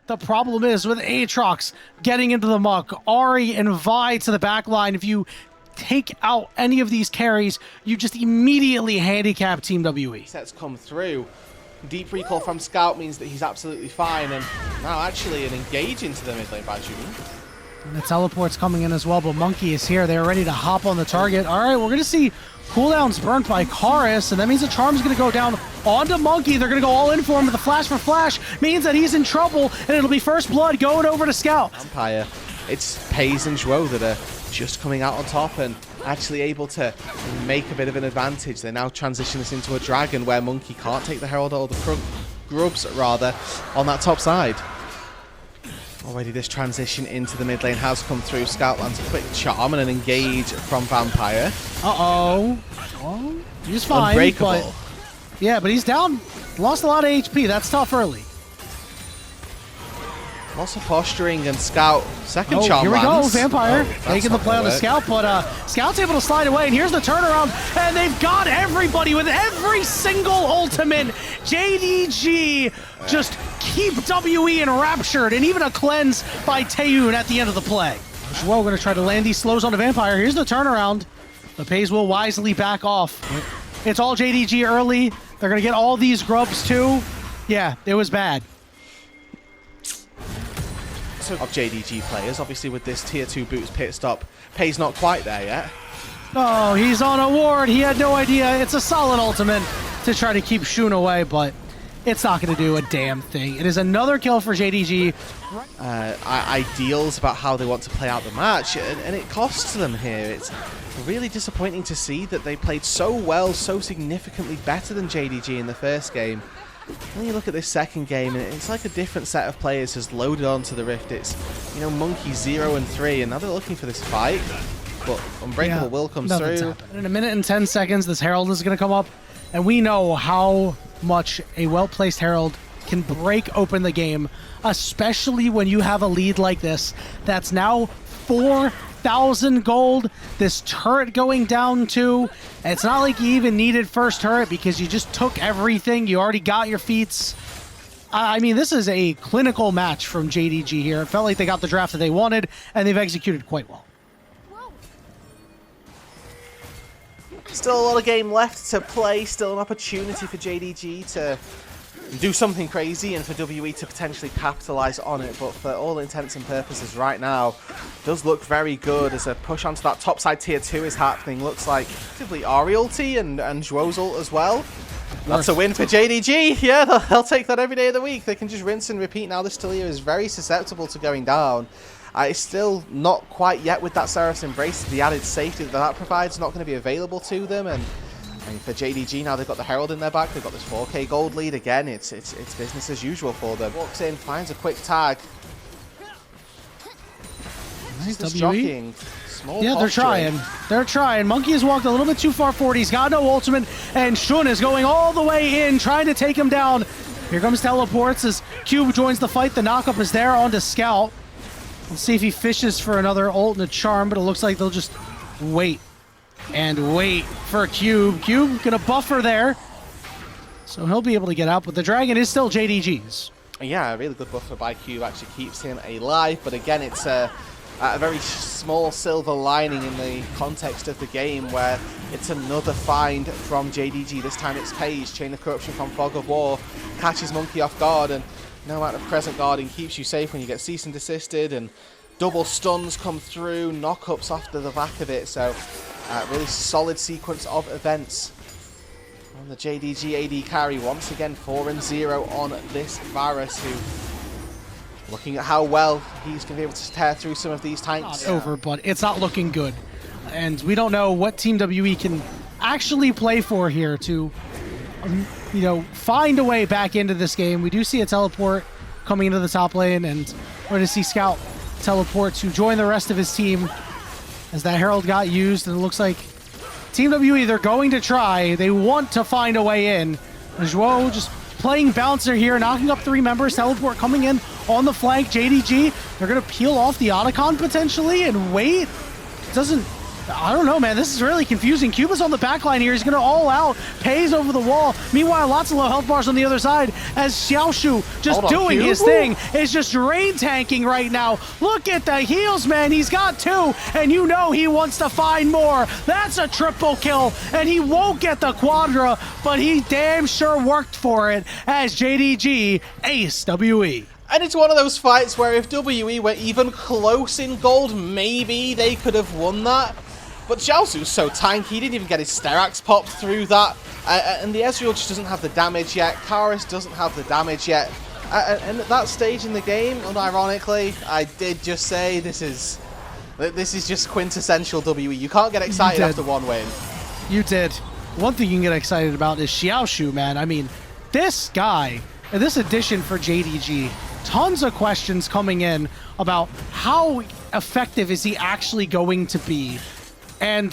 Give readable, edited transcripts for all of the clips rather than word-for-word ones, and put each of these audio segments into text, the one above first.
the problem is with Aatrox getting into the muck, Ahri and Vi to the back line, if you take out any of these carries, you just immediately handicap Team WE. Sets come through. Deep recall from Scout means that he's absolutely fine, and now actually an engage into the mid lane by June. And the teleport's coming in as well, but Monkey is here. They're ready to hop on the target. All right, we're going to see cooldowns burnt by Chorus, and that means the Charm's going to go down onto Monkey. They're going to go all in for him with the flash for flash. Means that he's in trouble, and it'll be first blood going over to Scout. Vampire. It's Paze and Zhuo that are just coming out on top and actually able to make a bit of an advantage. They now transition this into a dragon where Monkey can't take the Herald or the Grubs, rather, on that top side. Already this transition into the mid lane has come through. Scout lands a quick charm and an engage from Vampire. Uh-oh. Oh, he's fine. Unbreakable. But, yeah, but he's down. Lost a lot of HP. That's tough early. Lots of posturing, and Scout, second charm here we lands. go, Vampire making the not play on the gonna Scout, but Scout's able to slide away, and here's the turnaround, and they've got everybody with every single ultimate. JDG just keep WE enraptured, and even a cleanse by Taeyoon at the end of the play. Zhuo going to try to land these slows on the Vampire. Here's the turnaround. The Paze will wisely back off. It's all JDG early. They're going to get all these grubs too. Yeah, it was bad. Of JDG players, obviously with this tier 2 boots pit stop, Paze not quite there yet. Oh, he's on a ward. He had no idea. It's a solid ultimate to try to keep Shun away, but it's not going to do a damn thing. It is another kill for JDG. Ideals about how they want to play out the match, and it costs them here. It's really disappointing to see that they played so well, so significantly better than JDG in the first game. When you look at this second game, and it's like a different set of players has loaded onto the Rift. It's, you know, Monkey 0 and 3, and now they're looking for this fight. But Unbreakable will come through. In a minute and 10 seconds, this Herald is going to come up, and we know how much a well-placed Herald can break open the game, especially when you have a lead like this. That's now 4,000 gold. This turret going down too. It's not like you even needed first turret because you just took everything. You already got your feats. I mean, this is a clinical match from JDG here. It felt like they got the draft that they wanted, and they've executed quite well. Still a lot of game left to play. Still an opportunity for JDG to do something crazy and for WE to potentially capitalize on it, but for all intents and purposes right now does look very good as a push onto that top side tier 2 is happening. Looks like actively Ahri ulti and Zhuo's ult as well. That's a win for JDG. Yeah, they'll take that every day of the week. They can just rinse and repeat now. This Taliyah is very susceptible to going down. It's still not quite yet with that Seraph's Embrace. The added safety that provides not going to be available to them, and for JDG now they've got the Herald in their back. They've got this 4k gold lead again. It's business as usual for them. Walks in, finds a quick tag. Nice jockeying. Small yeah, they're trying. They're trying. Monkey has walked a little bit too far forward. He's got no ultimate, and Shun is going all the way in, trying to take him down. Here comes teleports as Cube joins the fight. The knockup is there onto Scout. Let's see if he fishes for another ult and a charm, but it looks like they'll just wait and wait for Cube. Cube gonna buffer there, so he'll be able to get out, but the dragon is still JDG's. Yeah, a really good buffer by Cube actually keeps him alive, but again, it's a very small silver lining in the context of the game where it's another find from JDG. This time it's Paze. Chain of Corruption from Fog of War catches Monkey off guard, and no amount of present guarding keeps you safe when you get cease and desisted, and double stuns come through, knockups off to the back of it. So really solid sequence of events on the JDG AD carry. Once again 4-0 on this Varus, who, looking at how well he's going to be able to tear through some of these tanks. Not over, but it's not looking good. And we don't know what Team WE can actually play for here to, you know, find a way back into this game. We do see a teleport coming into the top lane, and we're going to see Scout teleport to join the rest of his team as that Herald got used, and it looks like Team WE, they're going to try. They want to find a way in. Zhuo just playing bouncer here, knocking up 3 members. Teleport coming in on the flank. JDG, they're going to peel off the Otacon potentially and wait. Doesn't I don't know, man. This is really confusing. Cuba's on the back line here. He's going to all out. Pays over the wall. Meanwhile, lots of low health bars on the other side as Xiaoshu just doing his thing. Is just drain tanking right now. Look at the heals, man. He's got 2, and you know he wants to find more. That's a triple kill, and he won't get the quadra, but he damn sure worked for it as JDG ace WE. And it's one of those fights where if WE were even close in gold, maybe they could have won that. But Xiaosu's so tanky, he didn't even get his Sterax popped through that. And the Ezreal just doesn't have the damage yet. Karis doesn't have the damage yet. And at that stage in the game, unironically, I did just say this is just quintessential WE. You can't get excited after one win. You did. One thing you can get excited about is Xiaoshu, man. I mean, this guy, and this addition for JDG, tons of questions coming in about how effective is he actually going to be. And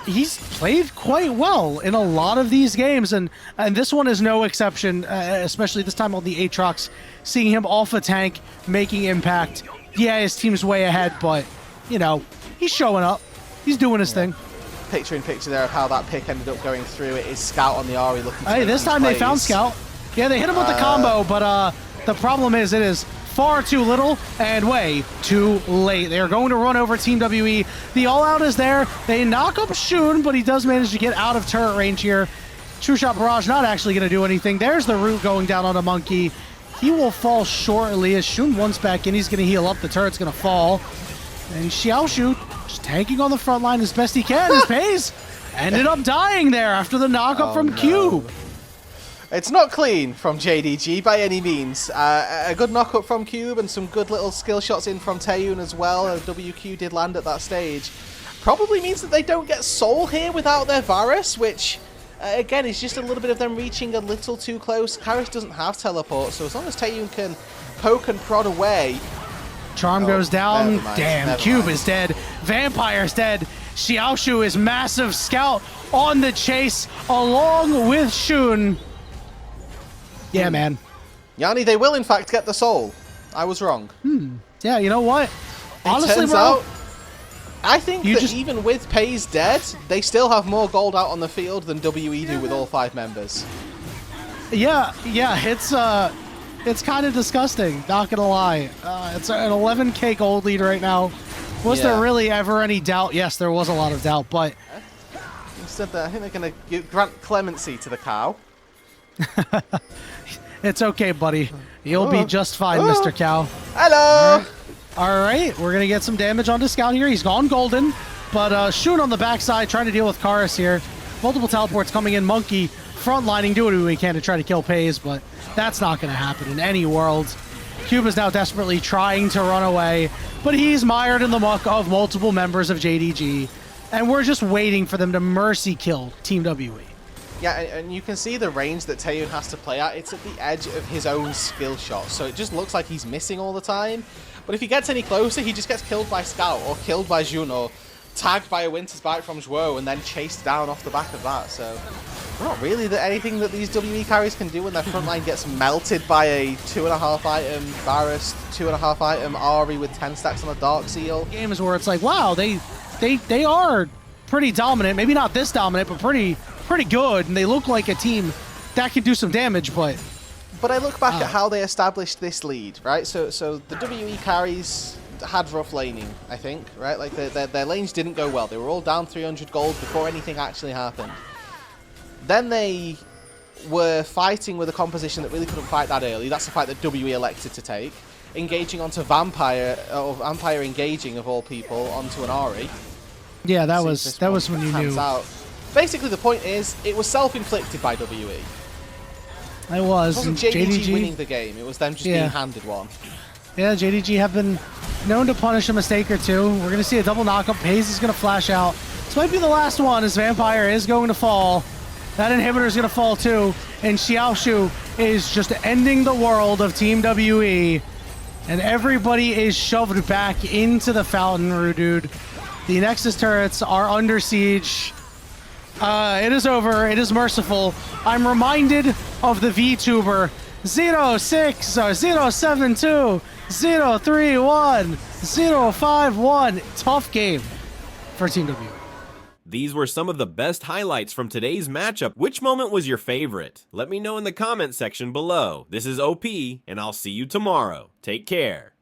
he's played quite well in a lot of these games, and this one is no exception, especially this time on the Aatrox, seeing him off a tank, making impact. Yeah, his team's way ahead, but, you know, he's showing up. He's doing his thing. Picture in picture there of how that pick ended up going through. It is Scout on the Ahri looking to this time they found Scout. Yeah, they hit him with the combo, but the problem is it is far too little and way too late. They are going to run over Team WE. The all-out is there. They knock up Shun, but he does manage to get out of turret range here. True Shot Barrage not actually going to do anything. There's the root going down on a Monkey. He will fall shortly as Shun once back in. He's going to heal up. The turret's going to fall. And Xiaoshu just tanking on the front line as best he can. His Pays ended up dying there after the knockup from Cube. It's not clean from JDG by any means. A good knockup from Cube and some good little skill shots in from Taeyun as well. WQ did land at that stage. Probably means that they don't get Soul here without their Varus, which, again, is just a little bit of them reaching a little too close. Karis doesn't have teleport, so as long as Taeyun can poke and prod away... Charm goes down. Damn, Cube is dead. Vampire's dead. Xiaoshu is massive. Scout on the chase along with Shun. Yeah, man. Yanni, they will in fact get the soul. I was wrong. Yeah, you know what? Honestly, turns bro, out, I think that even with Pays dead, they still have more gold out on the field than WE do with all 5 members. Yeah, it's kind of disgusting, not gonna lie. It's an 11k gold lead right now. Was there really ever any doubt? Yes, there was a lot of doubt, but... Instead, I think they're going to grant clemency to the cow. It's okay, buddy. You'll be just fine, Mr. Cow. Hello! All right, we're going to get some damage onto Scout here. He's gone golden, but Shun on the backside trying to deal with Karis here. Multiple teleports coming in. Monkey frontlining, doing what he can to try to kill Pays, but that's not going to happen in any world. Cube is now desperately trying to run away, but he's mired in the muck of multiple members of JDG, and we're just waiting for them to mercy kill Team WE. Yeah, and you can see the range that Taeyun has to play at. It's at the edge of his own skill shot, so it just looks like he's missing all the time. But if he gets any closer, he just gets killed by Scout, or killed by Jun, or tagged by a Winter's Bite from Zhuo, and then chased down off the back of that. So, not really anything that these WE carries can do when their front line gets melted by a 2.5 item Varus, 2.5 item Ahri with 10 stacks on a Dark Seal. Games where it's like, wow, they are pretty dominant. Maybe not this dominant, but pretty good, and they look like a team that can do some damage, but I look back at how they established this lead, right? So the WE carries had rough laning, I think, right? Like their lanes didn't go well. They were all down 300 gold before anything actually happened. Then they were fighting with a composition that really couldn't fight that early. That's the fight that WE elected to take, engaging onto Vampire, or Vampire engaging of all people onto an Ahri. Yeah, that was when you knew. Out. Basically, the point is, it was self-inflicted by WE. It was. It wasn't JDG winning the game. It was them just being handed one. Yeah, JDG have been known to punish a mistake or two. We're going to see a double knockup. Pays is going to flash out. This might be the last one as Vampire is going to fall. That inhibitor is going to fall too. And Xiaoshu is just ending the world of Team WE. And everybody is shoved back into the fountain, dude. The Nexus turrets are under siege. It is over. It is merciful. I'm reminded of the VTuber 06 or 072 031 051. Tough game for Team W. These were some of the best highlights from today's matchup. Which moment was your favorite? Let me know in the comment section below. This is OP, and I'll see you tomorrow. Take care.